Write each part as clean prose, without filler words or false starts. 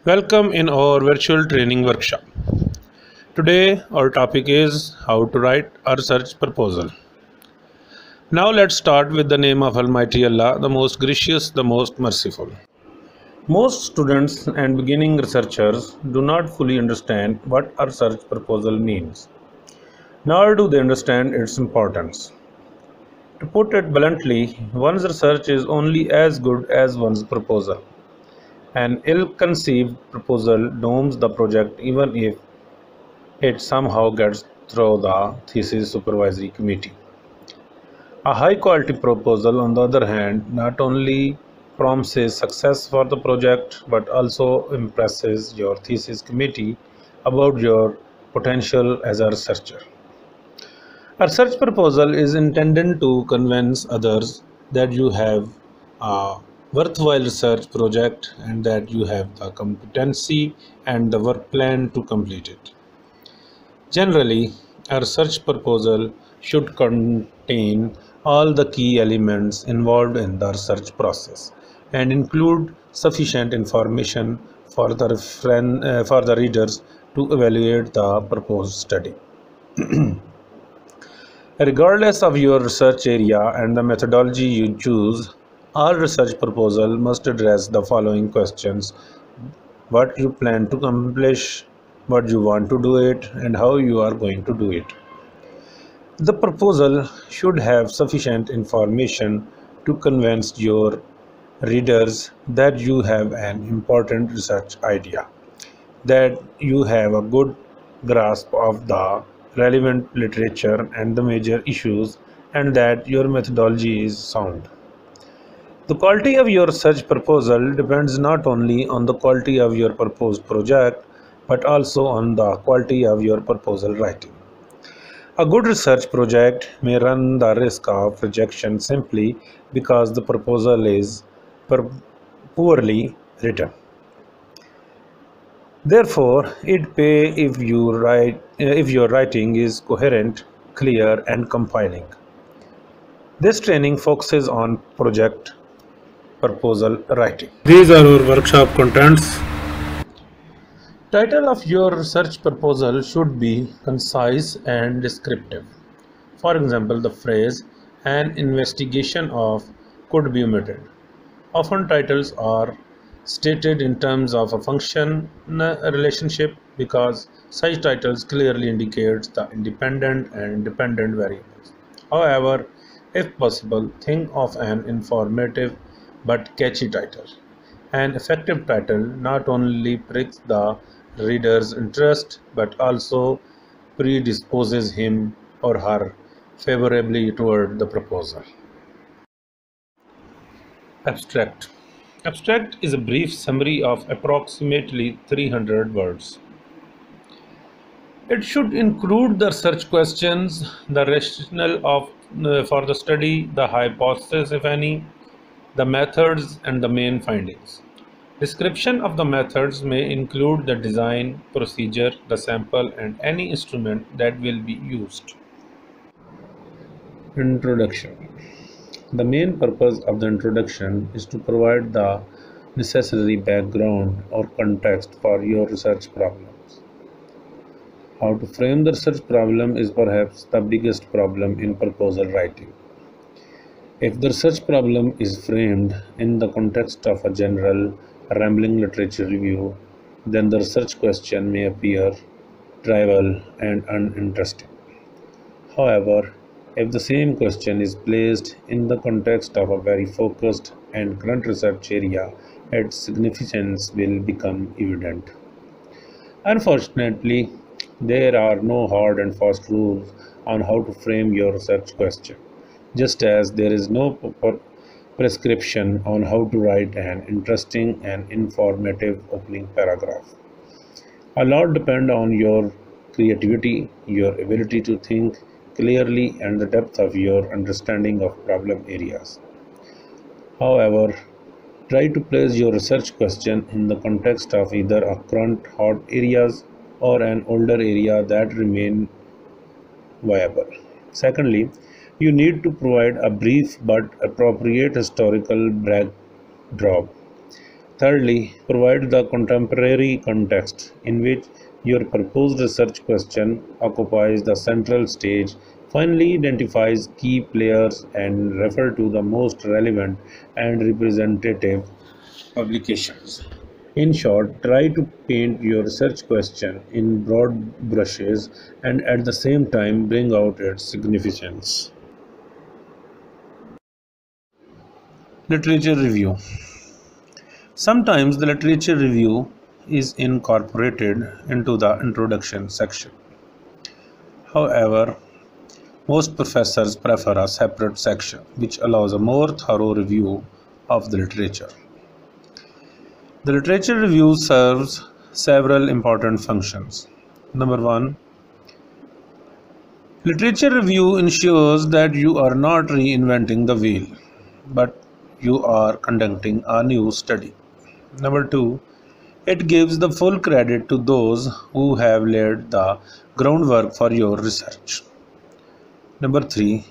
Welcome in our virtual training workshop. Today our topic is how to write a research proposal. Now let's start with the name of Almighty Allah, the most gracious, the most merciful. Most students and beginning researchers do not fully understand what a research proposal means, nor do they understand its importance. To put it bluntly, one's research is only as good as one's proposal. An ill-conceived proposal dooms the project even if it somehow gets through the thesis supervisory committee. A high-quality proposal, on the other hand, not only promises success for the project but also impresses your thesis committee about your potential as a researcher. A research proposal is intended to convince others that you have a worthwhile research project and that you have the competency and the work plan to complete it. Generally, a research proposal should contain all the key elements involved in the research process and include sufficient information for the readers to evaluate the proposed study. Regardless of your research area and the methodology you choose, all research proposal must address the following questions: what you plan to accomplish, what you want to do it, and how you are going to do it. The proposal should have sufficient information to convince your readers that you have an important research idea, that you have a good grasp of the relevant literature and the major issues, and that your methodology is sound. The quality of your research proposal depends not only on the quality of your proposed project but also on the quality of your proposal writing. A good research project may run the risk of rejection simply because the proposal is poorly written. Therefore, it pays if your writing is coherent, clear, and compelling. This training focuses on project proposal writing. These are our workshop contents. Title of your research proposal should be concise and descriptive. For example, the phrase "an investigation of" could be omitted. Often titles are stated in terms of a function relationship because such titles clearly indicate the independent and dependent variables. However, if possible, think of an informative but catchy title. An effective title not only piques the reader's interest but also predisposes him or her favorably toward the proposal. Abstract. Abstract is a brief summary of approximately 300 words. It should include the research questions, the rationale for the study, the hypothesis if any, the methods, and the main findings. Description of the methods may include the design, procedure, the sample, and any instrument that will be used. Introduction. The main purpose of the introduction is to provide the necessary background or context for your research problems. How to frame the research problem is perhaps the biggest problem in proposal writing. If the research problem is framed in the context of a general, rambling literature review, then the research question may appear trivial and uninteresting. However, if the same question is placed in the context of a very focused and current research area, its significance will become evident. Unfortunately, there are no hard and fast rules on how to frame your research question, just as there is no prescription on how to write an interesting and informative opening paragraph. A lot depends on your creativity, your ability to think clearly, and the depth of your understanding of problem areas. However, try to place your research question in the context of either a current hot areas or an older area that remain viable. Secondly, you need to provide a brief but appropriate historical backdrop. Thirdly, provide the contemporary context in which your proposed research question occupies the central stage. Finally, identifies key players and refer to the most relevant and representative publications. In short, try to paint your research question in broad brushes and at the same time bring out its significance. Literature review. Sometimes the literature review is incorporated into the introduction section. However, most professors prefer a separate section which allows a more thorough review of the literature. The literature review serves several important functions. Number one, literature review ensures that you are not reinventing the wheel, but you are conducting a new study. Number two, it gives the full credit to those who have laid the groundwork for your research. Number three,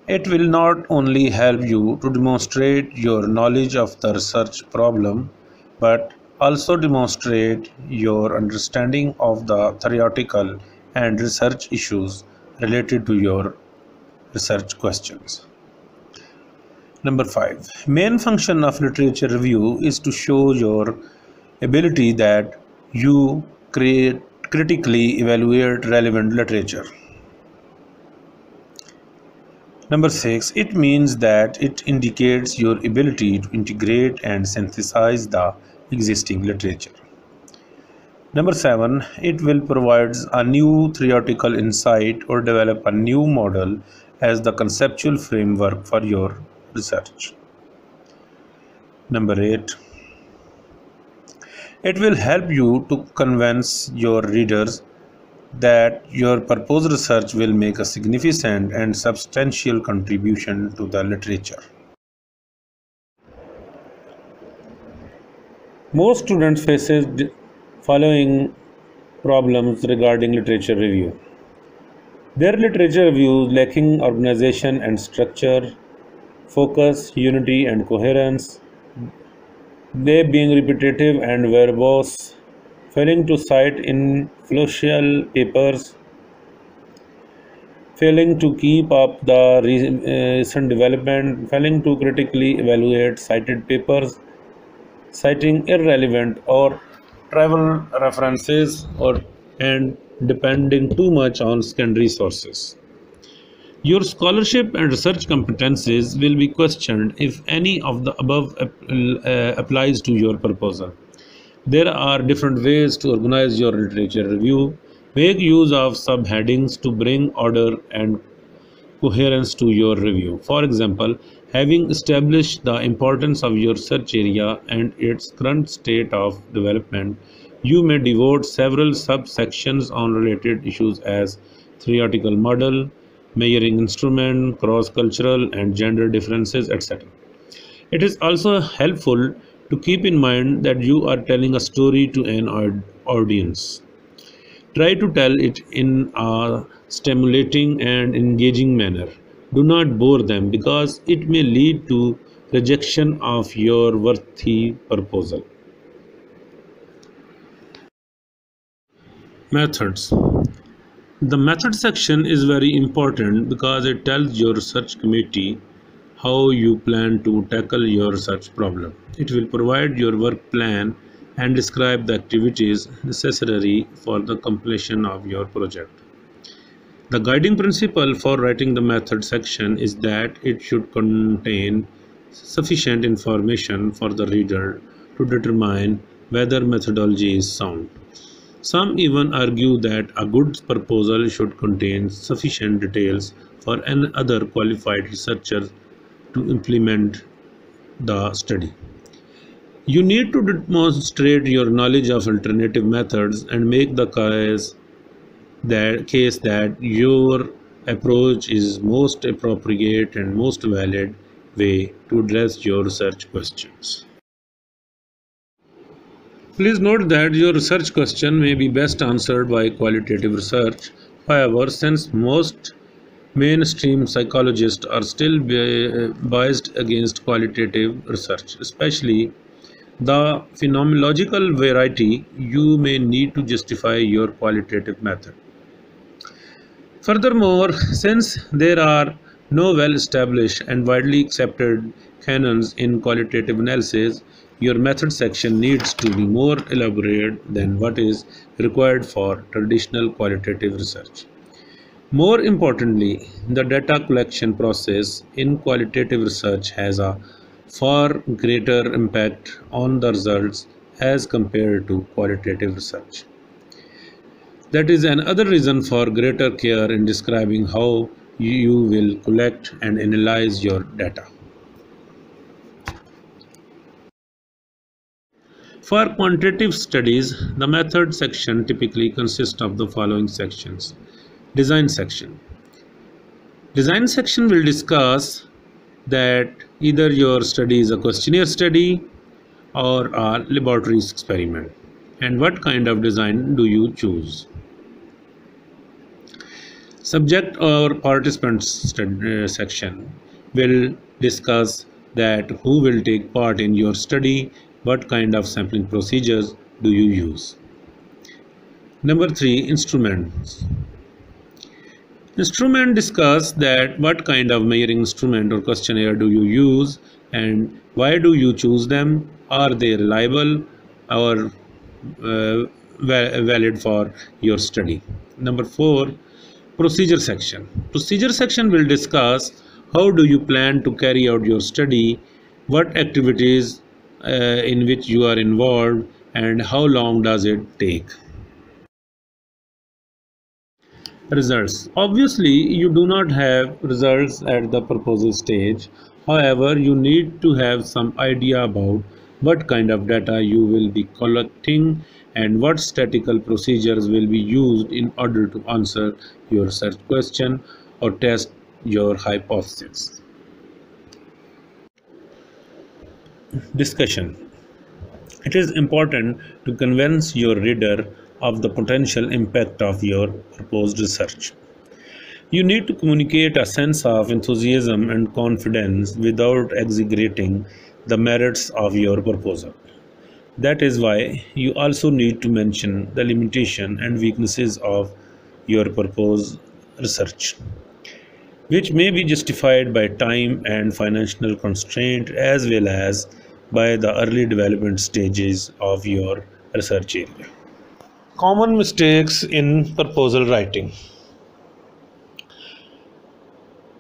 it will not only help you to demonstrate your knowledge of the research problem, but also demonstrate your understanding of the theoretical and research issues related to your research questions. Number five, main function of literature review is to show your ability that you critically evaluate relevant literature. Number six, it means that it indicates your ability to integrate and synthesize the existing literature. Number seven, it will provide a new theoretical insight or develop a new model as the conceptual framework for your research. Number eight, it will help you to convince your readers that your proposed research will make a significant and substantial contribution to the literature. Most students faces following problems regarding literature review. Their literature reviews lacking organization and structure, focus, unity and coherence, they being repetitive and verbose, failing to cite influential papers, failing to keep up the recent development, failing to critically evaluate cited papers, citing irrelevant or trivial references and depending too much on secondary sources. Your scholarship and research competencies will be questioned if any of the above applies to your proposal. There are different ways to organize your literature review. Make use of subheadings to bring order and coherence to your review. For example, having established the importance of your search area and its current state of development, you may devote several subsections on related issues as theoretical model, measuring instrument, cross-cultural and gender differences, etc. It is also helpful to keep in mind that you are telling a story to an audience. Try to tell it in a stimulating and engaging manner. Do not bore them because it may lead to rejection of your worthy proposal. Methods. The method section is very important because it tells your research committee how you plan to tackle your research problem. It will provide your work plan and describe the activities necessary for the completion of your project. The guiding principle for writing the method section is that it should contain sufficient information for the reader to determine whether methodology is sound. Some even argue that a good proposal should contain sufficient details for any other qualified researcher to implement the study. You need to demonstrate your knowledge of alternative methods and make the case that your approach is most appropriate and most valid way to address your research questions. Please note that your research question may be best answered by qualitative research. However, since most mainstream psychologists are still biased against qualitative research, especially the phenomenological variety, you may need to justify your qualitative method. Furthermore, since there are no well-established and widely accepted canons in qualitative analysis, your method section needs to be more elaborate than what is required for traditional qualitative research. More importantly, the data collection process in qualitative research has a far greater impact on the results as compared to qualitative research. That is another reason for greater care in describing how you will collect and analyze your data. For quantitative studies, the method section typically consists of the following sections. Design section. Design section will discuss that either your study is a questionnaire study or a laboratory experiment, and what kind of design do you choose. Subject or participants section will discuss that who will take part in your study, what kind of sampling procedures do you use. Number 3, instruments. Instrument discuss that what kind of measuring instrument or questionnaire do you use and why do you choose them, are they reliable or valid for your study. Number 4, procedure section. Procedure section will discuss how do you plan to carry out your study, what activities in which you are involved, and how long does it take. Results. Obviously, you do not have results at the proposal stage. However, you need to have some idea about what kind of data you will be collecting and what statistical procedures will be used in order to answer your research question or test your hypothesis. Discussion. It is important to convince your reader of the potential impact of your proposed research. You need to communicate a sense of enthusiasm and confidence without exaggerating the merits of your proposal. That is why you also need to mention the limitations and weaknesses of your proposed research, which may be justified by time and financial constraint as well as by the early development stages of your research area. Common mistakes in proposal writing.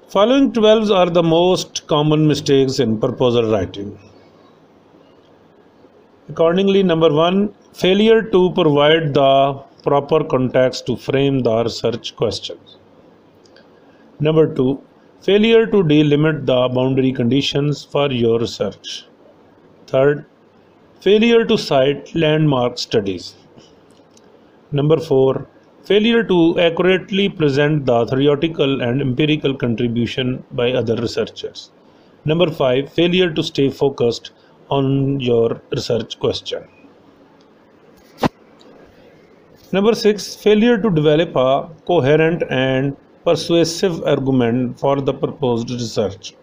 Following 12 are the most common mistakes in proposal writing. Accordingly, number 1, failure to provide the proper context to frame the research questions. Number 2, failure to delimit the boundary conditions for your research. Third, failure to cite landmark studies. Number 4, failure to accurately present the theoretical and empirical contribution by other researchers. Number 5, failure to stay focused on your research question. Number 6, failure to develop a coherent and persuasive argument for the proposed research.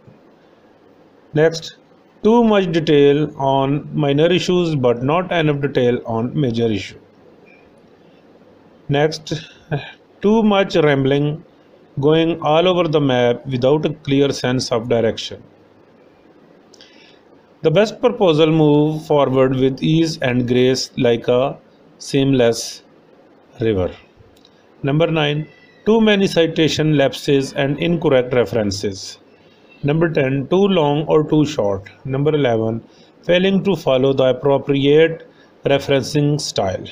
Next, too much detail on minor issues but not enough detail on major issue. Next, too much rambling, going all over the map without a clear sense of direction. The best proposal move forward with ease and grace like a seamless river. Number 9, too many citation lapses and incorrect references. Number 10, too long or too short. Number 11, failing to follow the appropriate referencing style.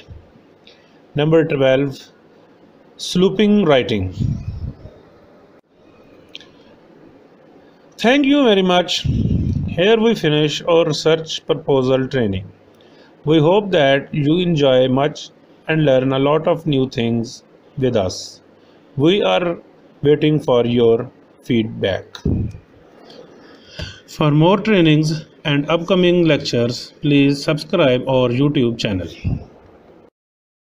Number 12, slooping writing. Thank you very much. Here we finish our research proposal training. We hope that you enjoy much and learn a lot of new things with us. We are waiting for your feedback. For more trainings and upcoming lectures, please subscribe our YouTube channel.